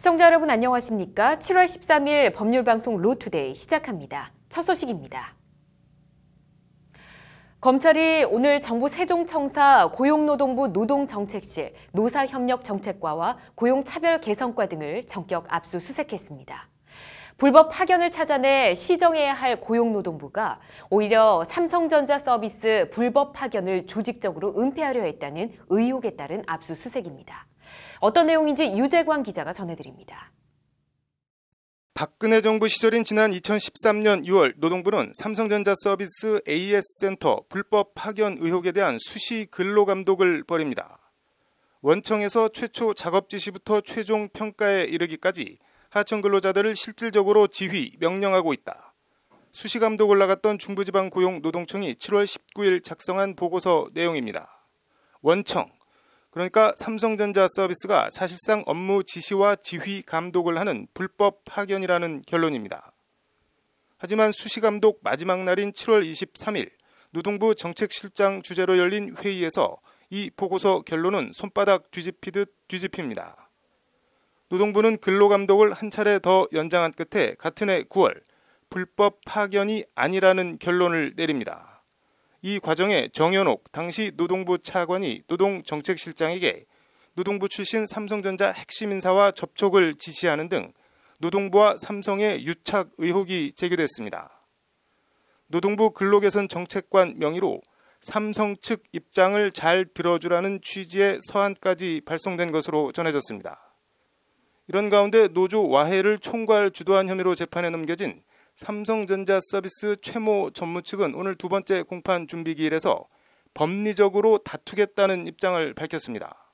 시청자 여러분 안녕하십니까? 7월 13일 법률방송 로투데이 시작합니다. 첫 소식입니다. 검찰이 오늘 정부 세종청사 고용노동부 노동정책실, 노사협력정책과와 고용차별개선과 등을 전격 압수수색했습니다. 불법 파견을 찾아내 시정해야 할 고용노동부가 오히려 삼성전자 서비스 불법 파견을 조직적으로 은폐하려 했다는 의혹에 따른 압수수색입니다. 어떤 내용인지 유재광 기자가 전해드립니다. 박근혜 정부 시절인 지난 2013년 6월 노동부는 삼성전자 서비스 AS센터 불법 파견 의혹에 대한 수시 근로감독을 벌입니다. 원청에서 최초 작업 지시부터 최종 평가에 이르기까지 하청 근로자들을 실질적으로 지휘, 명령하고 있다. 수시 감독을 나갔던 중부지방고용노동청이 7월 19일 작성한 보고서 내용입니다. 원청, 그러니까 삼성전자 서비스가 사실상 업무 지시와 지휘 감독을 하는 불법 파견이라는 결론입니다. 하지만 수시감독 마지막 날인 7월 23일 노동부 정책실장 주재로 열린 회의에서 이 보고서 결론은 손바닥 뒤집히듯 뒤집힙니다. 노동부는 근로감독을 한 차례 더 연장한 끝에 같은 해 9월 불법 파견이 아니라는 결론을 내립니다. 이 과정에 정연옥 당시 노동부 차관이 노동정책실장에게 노동부 출신 삼성전자 핵심 인사와 접촉을 지시하는 등 노동부와 삼성의 유착 의혹이 제기됐습니다. 노동부 근로개선 정책관 명의로 삼성 측 입장을 잘 들어주라는 취지의 서한까지 발송된 것으로 전해졌습니다. 이런 가운데 노조 와해를 총괄 주도한 혐의로 재판에 넘겨진 삼성전자 서비스 최모 전무 측은 오늘 두 번째 공판 준비기일에서 법리적으로 다투겠다는 입장을 밝혔습니다.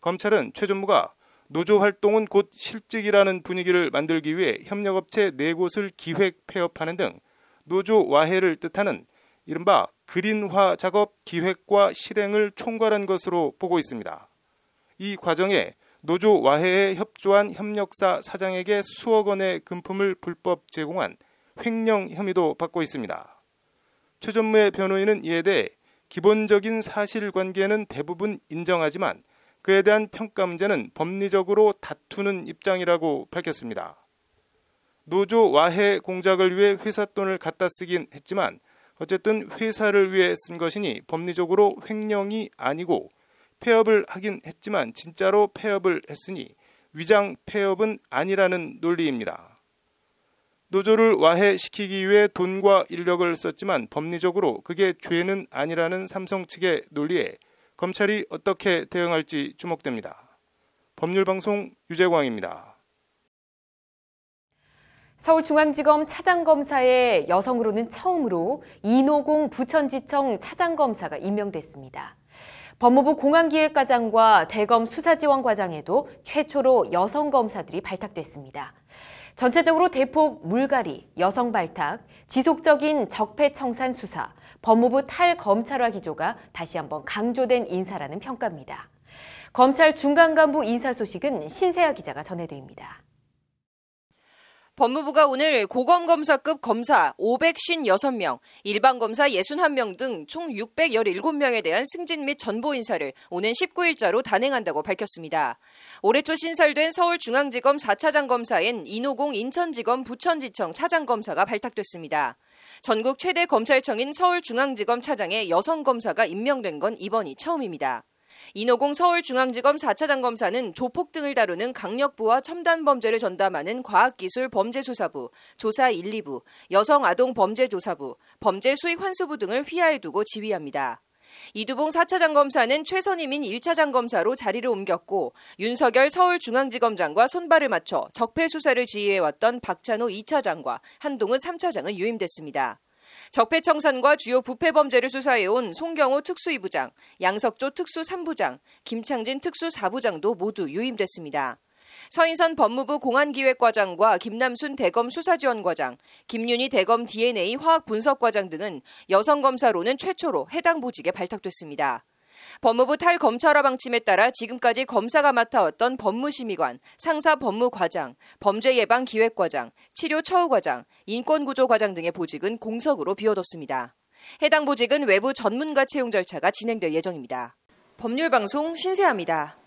검찰은 최 전무가 노조 활동은 곧 실직이라는 분위기를 만들기 위해 협력업체 4곳을 기획 폐업하는 등 노조 와해를 뜻하는 이른바 그린화 작업 기획과 실행을 총괄한 것으로 보고 있습니다. 이 과정에 노조 와해에 협조한 협력사 사장에게 수억 원의 금품을 불법 제공한 횡령 혐의도 받고 있습니다. 최 전무의 변호인은 이에 대해 기본적인 사실관계는 대부분 인정하지만 그에 대한 평가 문제는 법리적으로 다투는 입장이라고 밝혔습니다. 노조 와해 공작을 위해 회사 돈을 갖다 쓰긴 했지만 어쨌든 회사를 위해 쓴 것이니 법리적으로 횡령이 아니고 폐업을 하긴 했지만 진짜로 폐업을 했으니 위장 폐업은 아니라는 논리입니다. 노조를 와해시키기 위해 돈과 인력을 썼지만 법리적으로 그게 죄는 아니라는 삼성 측의 논리에 검찰이 어떻게 대응할지 주목됩니다. 법률방송 유재광입니다. 서울중앙지검 차장검사의 여성으로는 처음으로 이노공 부천지청 차장검사가 임명됐습니다. 법무부 공안기획과장과 대검 수사지원과장에도 최초로 여성 검사들이 발탁됐습니다. 전체적으로 대폭 물갈이, 여성 발탁, 지속적인 적폐청산 수사, 법무부 탈검찰화 기조가 다시 한번 강조된 인사라는 평가입니다. 검찰 중간간부 인사 소식은 신세아 기자가 전해드립니다. 법무부가 오늘 고검검사급 검사 556명, 일반검사 61명 등 총 617명에 대한 승진 및 전보 인사를 오는 19일자로 단행한다고 밝혔습니다. 올해 초 신설된 서울중앙지검 4차장 검사엔 이노공 인천지검 부천지청 차장검사가 발탁됐습니다. 전국 최대 검찰청인 서울중앙지검 차장에 여성 검사가 임명된 건 이번이 처음입니다. 이노공 서울중앙지검 4차장 검사는 조폭 등을 다루는 강력부와 첨단범죄를 전담하는 과학기술범죄수사부, 조사 1, 2부, 여성아동범죄조사부, 범죄수익환수부 등을 휘하에 두고 지휘합니다. 이두봉 4차장 검사는 최선희민 1차장 검사로 자리를 옮겼고 윤석열 서울중앙지검장과 손발을 맞춰 적폐수사를 지휘해왔던 박찬호 2차장과 한동훈 3차장은 유임됐습니다. 적폐청산과 주요 부패범죄를 수사해온 송경호 특수2부장, 양석조 특수3부장, 김창진 특수4부장도 모두 유임됐습니다. 서인선 법무부 공안기획과장과 김남순 대검 수사지원과장, 김윤희 대검 DNA 화학분석과장 등은 여성검사로는 최초로 해당 보직에 발탁됐습니다. 법무부 탈검찰화 방침에 따라 지금까지 검사가 맡아왔던 법무심의관, 상사법무과장, 범죄예방기획과장, 치료처우과장, 인권구조과장 등의 보직은 공석으로 비워뒀습니다. 해당 보직은 외부 전문가 채용 절차가 진행될 예정입니다. 법률방송 신세아입니다.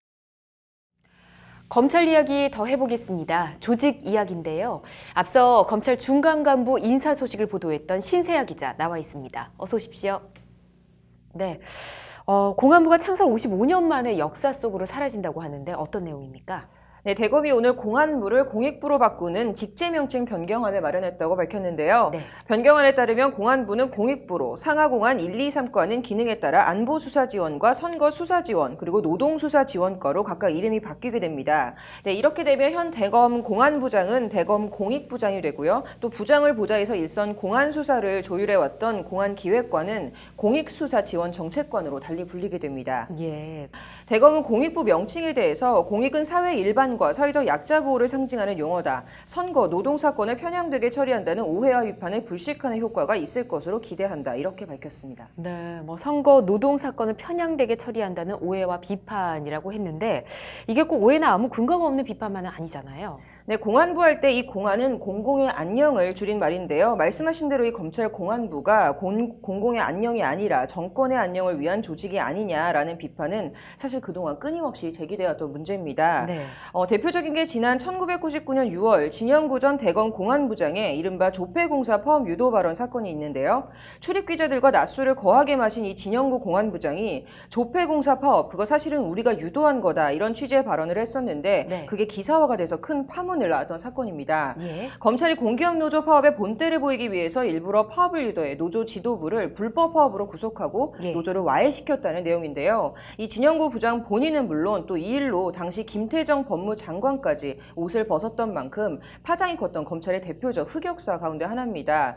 검찰 이야기 더 해보겠습니다. 조직 이야기인데요. 앞서 검찰 중간 간부 인사 소식을 보도했던 신세아 기자 나와 있습니다. 어서 오십시오. 네, 공안부가 창설 55년 만에 역사 속으로 사라진다고 하는데 어떤 내용입니까? 네, 대검이 오늘 공안부를 공익부로 바꾸는 직제 명칭 변경안을 마련했다고 밝혔는데요. 네. 변경안에 따르면 공안부는 공익부로 상하공안 1, 2, 3과는 기능에 따라 안보수사지원과 선거수사지원 그리고 노동수사지원과로 각각 이름이 바뀌게 됩니다. 네, 이렇게 되면 현 대검 공안부장은 대검 공익부장이 되고요. 또 부장을 보좌해서 일선 공안수사를 조율해왔던 공안기획관은 공익수사지원정책관으로 달리 불리게 됩니다. 예. 대검은 공익부 명칭에 대해서 공익은 사회 일반과 사회적 약자 보호를 상징하는 용어다. 선거, 노동사건을 편향되게 처리한다는 오해와 비판을 불식하는 효과가 있을 것으로 기대한다. 이렇게 밝혔습니다. 네, 선거 노동 사건을 편향되게 처리한다는 오해와 비판이라고 했는데 이게 꼭 오해나 아무 근거가 없는 비판만은 아니잖아요. 네, 공안부 할 때 이 공안은 공공의 안녕을 줄인 말인데요. 말씀하신 대로 이 검찰 공안부가 공공의 안녕이 아니라 정권의 안녕을 위한 조직이 아니냐라는 비판은 사실 그동안 끊임없이 제기되었던 문제입니다. 네. 대표적인 게 지난 1999년 6월 진영구 전 대검 공안부장의 이른바 조폐공사 포함 유도 발언 사건이 있는데요. 출입 기자들과 낮술을 거하게 마신 이 진영구 공안부장이 조폐공사 파업 그거 사실은 우리가 유도한 거다 이런 취지의 발언을 했었는데 네. 그게 기사화가 돼서 큰 파문을 낳았던 사건입니다. 예. 검찰이 공기업 노조 파업의 본때를 보이기 위해서 일부러 파업을 유도해 노조 지도부를 불법 파업으로 구속하고 예. 노조를 와해시켰다는 내용인데요. 이 진영구 부장 본인은 물론 또 이 일로 당시 김태정 법무장관까지 옷을 벗었던 만큼 파장이 컸던 검찰의 대표적 흑역사 가운데 하나입니다.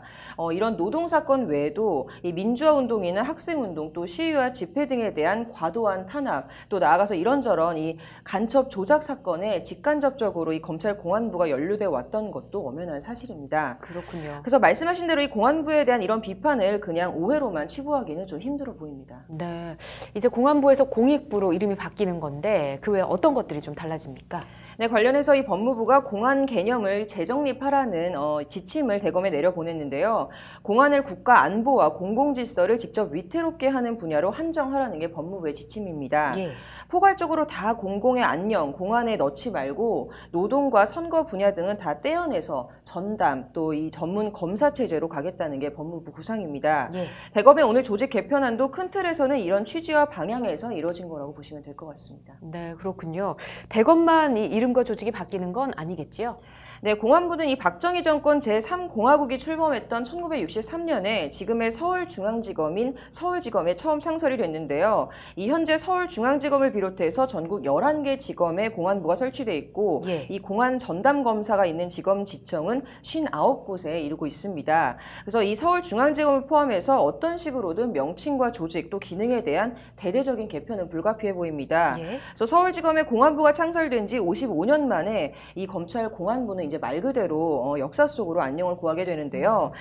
이런 노동사건 외에도 이 민주화운동이나 학생운동 또 시위와 집회 등에 대한 과도한 탄압 또 나아가서 이런저런 이 간첩 조작 사건에 직간접적으로 이 검찰 공안부가 연루돼 왔던 것도 엄연한 사실입니다. 그렇군요. 그래서 말씀하신 대로 이 공안부에 대한 이런 비판을 그냥 오해로만 치부하기는 좀 힘들어 보입니다. 네, 이제 공안부에서 공익부로 이름이 바뀌는 건데 그 외에 어떤 것들이 좀 달라집니까? 네, 관련해서 이 법무부가 공안 개념을 재정립하라는 지침을 대검에 내려보냈는데요. 공안을 국가 안보와 공공질서를 직접 위태롭게 하는 분야로 한정하라는 게 법무부의 지침입니다. 예. 포괄적으로 다 공공의 안녕, 공안에 넣지 말고 노동과 선거 분야 등은 다 떼어내서 전담 또 이 전문 검사 체제로 가겠다는 게 법무부 구상입니다. 예. 대검의 오늘 조직 개편안도 큰 틀에서는 이런 취지와 방향에서 이루어진 거라고 보시면 될 것 같습니다. 네, 그렇군요. 대검만 이 이름과 조직이 바뀌는 건 아니겠지요? 네, 공안부는 이 박정희 정권 제3공화국이 출범했던 1963년에 지금의 서울중앙지검인 서울지검에 처음 상설이 됐는데요. 이 현재 서울중앙지검을 비롯해서 전국 11개 지검에 공안부가 설치돼 있고 예. 이 공안 전담검사가 있는 지검지청은 59곳에 이루고 있습니다. 그래서 이 서울중앙지검을 포함해서 어떤 식으로든 명칭과 조직 또 기능에 대한 대대적인 개편은 불가피해 보입니다. 예. 그래서 서울지검의 공안부가 창설된 지 55년 만에 이 검찰 공안부는 이제 말 그대로 역사 속으로 안녕을 구하게 되는데요.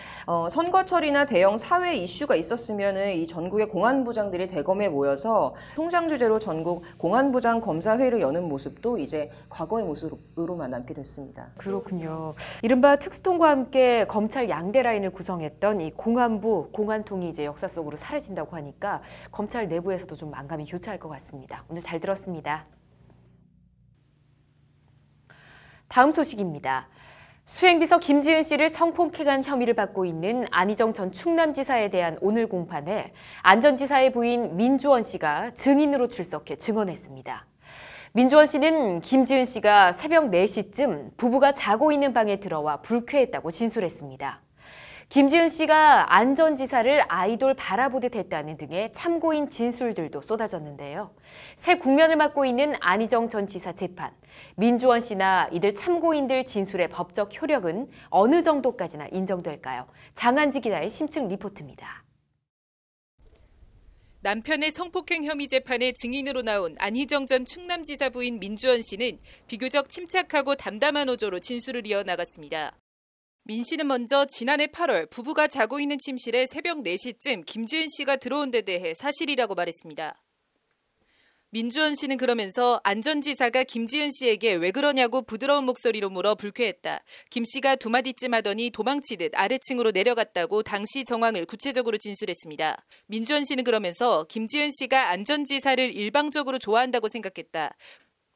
선거철이나 대형 사회 이슈가 있었으면은 이 전국의 공안부장들이 대검에 모여서 총장 주재로 전국 공안부장 검사회의를 여는 모습도 이제 과거의 모습으로만 남게 됐습니다. 그렇군요. 이른바 특수통과 함께 검찰 양대 라인을 구성했던 이 공안부, 공안통이 이제 역사 속으로 사라진다고 하니까 검찰 내부에서도 좀 만감이 교차할 것 같습니다. 오늘 잘 들었습니다. 다음 소식입니다. 수행비서 김지은 씨를 성폭행한 혐의를 받고 있는 안희정 전 충남지사에 대한 오늘 공판에 안 전 지사의 부인 민주원 씨가 증인으로 출석해 증언했습니다. 민주원 씨는 김지은 씨가 새벽 4시쯤 부부가 자고 있는 방에 들어와 불쾌했다고 진술했습니다. 김지은 씨가 안 전 지사를 아이돌 바라보듯 했다는 등의 참고인 진술들도 쏟아졌는데요. 새 국면을 맞고 있는 안희정 전 지사 재판, 민주원 씨나 이들 참고인들 진술의 법적 효력은 어느 정도까지나 인정될까요? 장한지 기자의 심층 리포트입니다. 남편의 성폭행 혐의 재판에 증인으로 나온 안희정 전 충남지사 부인 민주원 씨는 비교적 침착하고 담담한 어조로 진술을 이어나갔습니다. 민 씨는 먼저 지난해 8월 부부가 자고 있는 침실에 새벽 4시쯤 김지은 씨가 들어온 데 대해 사실이라고 말했습니다. 민주원 씨는 그러면서 안 전 지사가 김지은 씨에게 왜 그러냐고 부드러운 목소리로 물어 불쾌했다. 김 씨가 두 마디쯤 하더니 도망치듯 아래층으로 내려갔다고 당시 정황을 구체적으로 진술했습니다. 민주원 씨는 그러면서 김지은 씨가 안 전 지사를 일방적으로 좋아한다고 생각했다.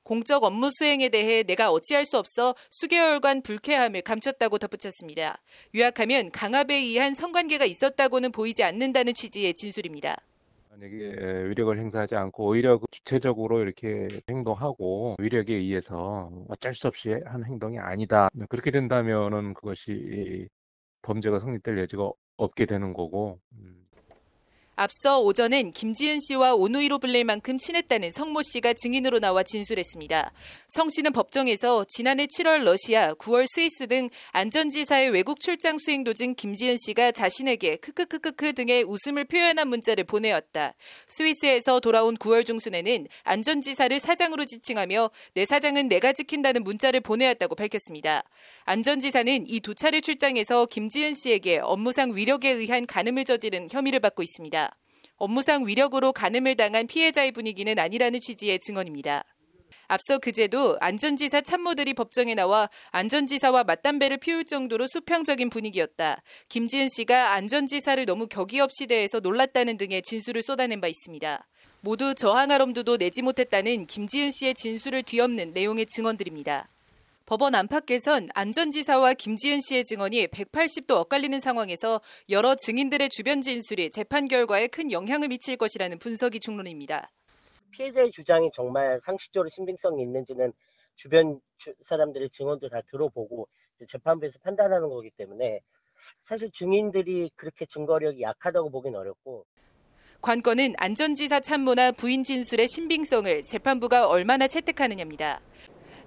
공적 업무 수행에 대해 내가 어찌할 수 없어 수개월간 불쾌함을 감췄다고 덧붙였습니다. 요약하면 강압에 의한 성관계가 있었다고는 보이지 않는다는 취지의 진술입니다. 만약에 위력을 행사하지 않고 오히려 주체적으로 이렇게 행동하고 위력에 의해서 어쩔 수 없이 한 행동이 아니다. 그렇게 된다면은 그것이 범죄가 성립될 여지가 없게 되는 거고. 앞서 오전엔 김지은 씨와 오누이로 불릴 만큼 친했다는 성모 씨가 증인으로 나와 진술했습니다. 성 씨는 법정에서 지난해 7월 러시아, 9월 스위스 등 안전지사의 외국 출장 수행 도중 김지은 씨가 자신에게 크크크크크 등의 웃음을 표현한 문자를 보내었다. 스위스에서 돌아온 9월 중순에는 안전지사를 사장으로 지칭하며 내 사장은 내가 지킨다는 문자를 보내었다고 밝혔습니다. 안전지사는 이 두 차례 출장에서 김지은 씨에게 업무상 위력에 의한 간음을 저지른 혐의를 받고 있습니다. 업무상 위력으로 간음을 당한 피해자의 분위기는 아니라는 취지의 증언입니다. 앞서 그제도 안전지사 참모들이 법정에 나와 안전지사와 맞담배를 피울 정도로 수평적인 분위기였다. 김지은 씨가 안전지사를 너무 격의 없이 대해서 놀랐다는 등의 진술을 쏟아낸 바 있습니다. 모두 저항할 엄두도 내지 못했다는 김지은 씨의 진술을 뒤엎는 내용의 증언들입니다. 법원 안팎에선 안전지사와 김지은 씨의 증언이 180도 엇갈리는 상황에서 여러 증인들의 주변 진술이 재판 결과에 큰 영향을 미칠 것이라는 분석이 중론입니다. 피해자의 주장이 정말 상식적으로 신빙성이 있는지는 주변 사람들의 증언도 다 들어보고 재판부에서 판단하는 거기 때문에 사실 증인들이 그렇게 증거력이 약하다고 보긴 어렵고, 관건은 안전지사 참모나 부인 진술의 신빙성을 재판부가 얼마나 채택하느냐입니다.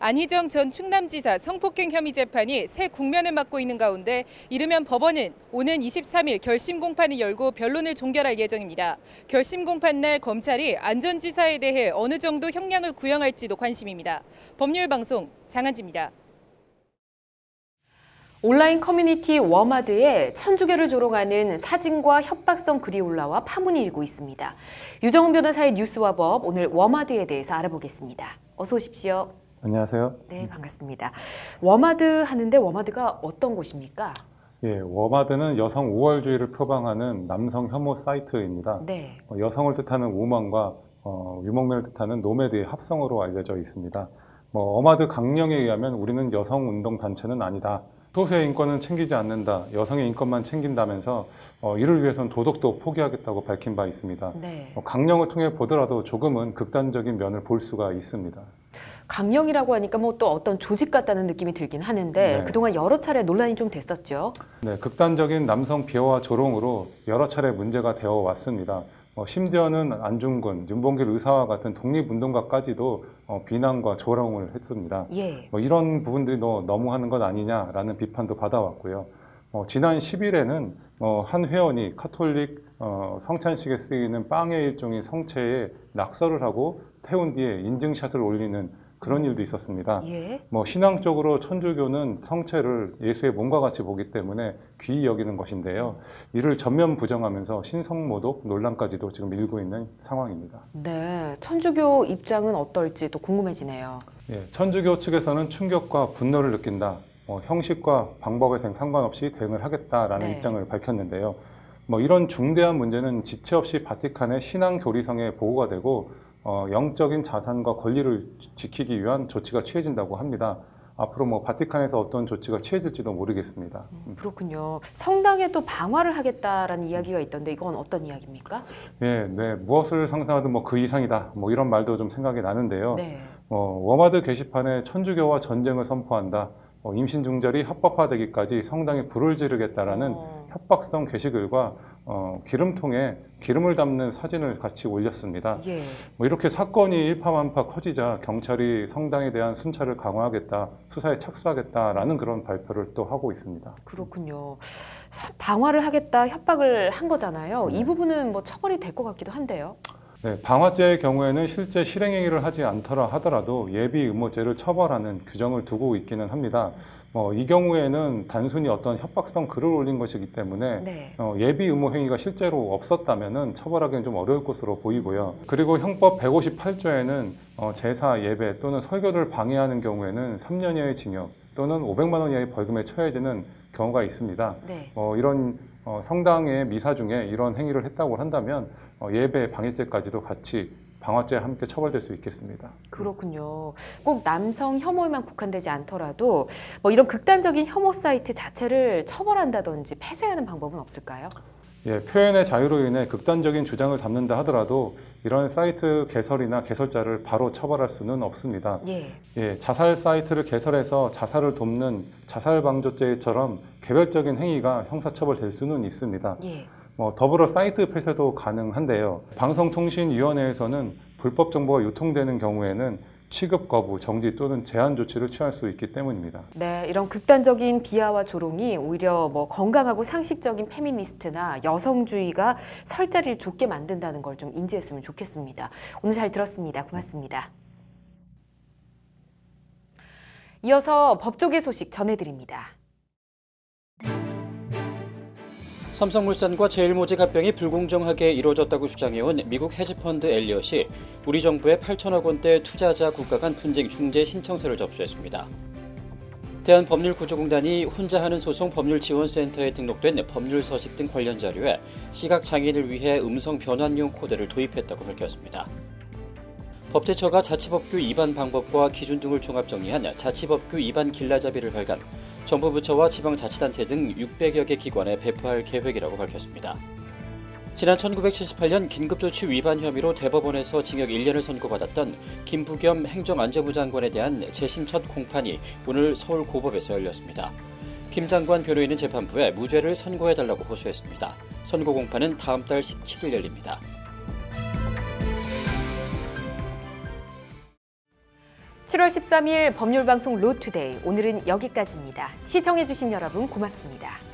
안희정 전 충남지사 성폭행 혐의 재판이 새 국면을 맞고 있는 가운데 이르면 법원은 오는 23일 결심 공판을 열고 변론을 종결할 예정입니다. 결심 공판 날 검찰이 안전지사에 대해 어느 정도 형량을 구형할지도 관심입니다. 법률방송 장한지입니다. 온라인 커뮤니티 워마드에 천주교를 조롱하는 사진과 협박성 글이 올라와 파문이 일고 있습니다. 유정훈 변호사의 뉴스와 법, 오늘 워마드에 대해서 알아보겠습니다. 어서 오십시오. 안녕하세요. 네, 반갑습니다. 워마드 하는데 워마드가 어떤 곳입니까? 예, 워마드는 여성 우월주의를 표방하는 남성 혐오 사이트입니다. 네. 여성을 뜻하는 우먼과 유목민을 뜻하는 노매드의 합성어로 알려져 있습니다. 워마드 강령에 의하면 우리는 여성 운동 단체는 아니다. 소수의 인권은 챙기지 않는다. 여성의 인권만 챙긴다면서 이를 위해서는 도덕도 포기하겠다고 밝힌 바 있습니다. 네. 강령을 통해 보더라도 조금은 극단적인 면을 볼 수가 있습니다. 강령이라고 하니까 뭐 또 어떤 조직 같다는 느낌이 들긴 하는데 네. 그동안 여러 차례 논란이 좀 됐었죠. 네, 극단적인 남성 비하와 조롱으로 여러 차례 문제가 되어 왔습니다. 심지어는 안중근, 윤봉길 의사와 같은 독립운동가까지도 비난과 조롱을 했습니다. 예. 이런 부분들이 너무하는 것 아니냐라는 비판도 받아왔고요. 지난 10일에는 한 회원이 카톨릭 성찬식에 쓰이는 빵의 일종인 성체에 낙서를 하고 태운 뒤에 인증샷을 올리는 그런 일도 있었습니다. 예. 신앙적으로 천주교는 성체를 예수의 몸과 같이 보기 때문에 귀히 여기는 것인데요. 이를 전면 부정하면서 신성모독 논란까지도 지금 일고 있는 상황입니다. 네, 천주교 입장은 어떨지 또 궁금해지네요. 예, 천주교 측에서는 충격과 분노를 느낀다. 형식과 방법에 상관없이 대응을 하겠다라는 네. 입장을 밝혔는데요. 이런 중대한 문제는 지체 없이 바티칸의 신앙 교리성에 보호가 되고 영적인 자산과 권리를 지키기 위한 조치가 취해진다고 합니다. 앞으로 바티칸에서 어떤 조치가 취해질지도 모르겠습니다. 그렇군요. 성당에 또 방화를 하겠다라는 이야기가 있던데 이건 어떤 이야기입니까? 네, 무엇을 상상하든 그 이상이다. 이런 말도 좀 생각이 나는데요. 네. 워마드 게시판에 천주교와 전쟁을 선포한다. 임신 중절이 합법화되기까지 성당에 불을 지르겠다라는 협박성 게시글과 기름통에 기름을 담는 사진을 같이 올렸습니다. 예. 이렇게 사건이 일파만파 커지자 경찰이 성당에 대한 순찰을 강화하겠다, 수사에 착수하겠다라는 그런 발표를 또 하고 있습니다. 그렇군요. 방화를 하겠다, 협박을 한 거잖아요. 네. 이 부분은 처벌이 될 것 같기도 한데요. 네, 방화죄의 경우에는 실제 실행행위를 하지 않더라 하더라도 예비 음모죄를 처벌하는 규정을 두고 있기는 합니다. 이 경우에는 단순히 어떤 협박성 글을 올린 것이기 때문에 네. 예비 음모 행위가 실제로 없었다면은 처벌하기는 좀 어려울 것으로 보이고요. 그리고 형법 158조에는 제사, 예배 또는 설교를 방해하는 경우에는 3년 이하의 징역 또는 500만 원 이하의 벌금에 처해지는 경우가 있습니다. 네. 이런 성당의 미사 중에 이런 행위를 했다고 한다면 예배 방해죄까지도 같이 방화죄와 함께 처벌될 수 있겠습니다. 그렇군요. 꼭 남성 혐오에만 국한되지 않더라도 뭐 이런 극단적인 혐오 사이트 자체를 처벌한다든지 폐쇄하는 방법은 없을까요? 예, 표현의 자유로 인해 극단적인 주장을 담는다 하더라도 이런 사이트 개설이나 개설자를 바로 처벌할 수는 없습니다. 예, 자살 사이트를 개설해서 자살을 돕는 자살방조죄처럼 개별적인 행위가 형사처벌될 수는 있습니다. 더불어 사이트 폐쇄도 가능한데요. 방송통신위원회에서는 불법 정보가 유통되는 경우에는 취급 거부, 정지 또는 제한 조치를 취할 수 있기 때문입니다. 네, 이런 극단적인 비하와 조롱이 오히려 뭐 건강하고 상식적인 페미니스트나 여성주의가 설 자리를 좁게 만든다는 걸 좀 인지했으면 좋겠습니다. 오늘 잘 들었습니다. 고맙습니다. 이어서 법조계 소식 전해드립니다. 삼성물산과 제일모직 합병이 불공정하게 이루어졌다고 주장해온 미국 헤지펀드 엘리엇이 우리 정부에 8천억 원대 투자자 국가 간 분쟁 중재 신청서를 접수했습니다. 대한법률구조공단이 혼자 하는 소송 법률지원센터에 등록된 법률 서식 등 관련 자료에 시각장애인을 위해 음성 변환용 코드를 도입했다고 밝혔습니다. 법제처가 자치법규 위반 방법과 기준 등을 종합 정리한 자치법규 위반 길라잡이를 발간, 정부 부처와 지방자치단체 등 600여 개 기관에 배포할 계획이라고 밝혔습니다. 지난 1978년 긴급조치 위반 혐의로 대법원에서 징역 1년을 선고받았던 김부겸 행정안전부 장관에 대한 재심 첫 공판이 오늘 서울고법에서 열렸습니다. 김 장관 변호인은 재판부에 무죄를 선고해달라고 호소했습니다. 선고 공판은 다음 달 17일 열립니다. (7월 13일) 법률방송 로투데이, 오늘은 여기까지입니다. 시청해주신 여러분 고맙습니다.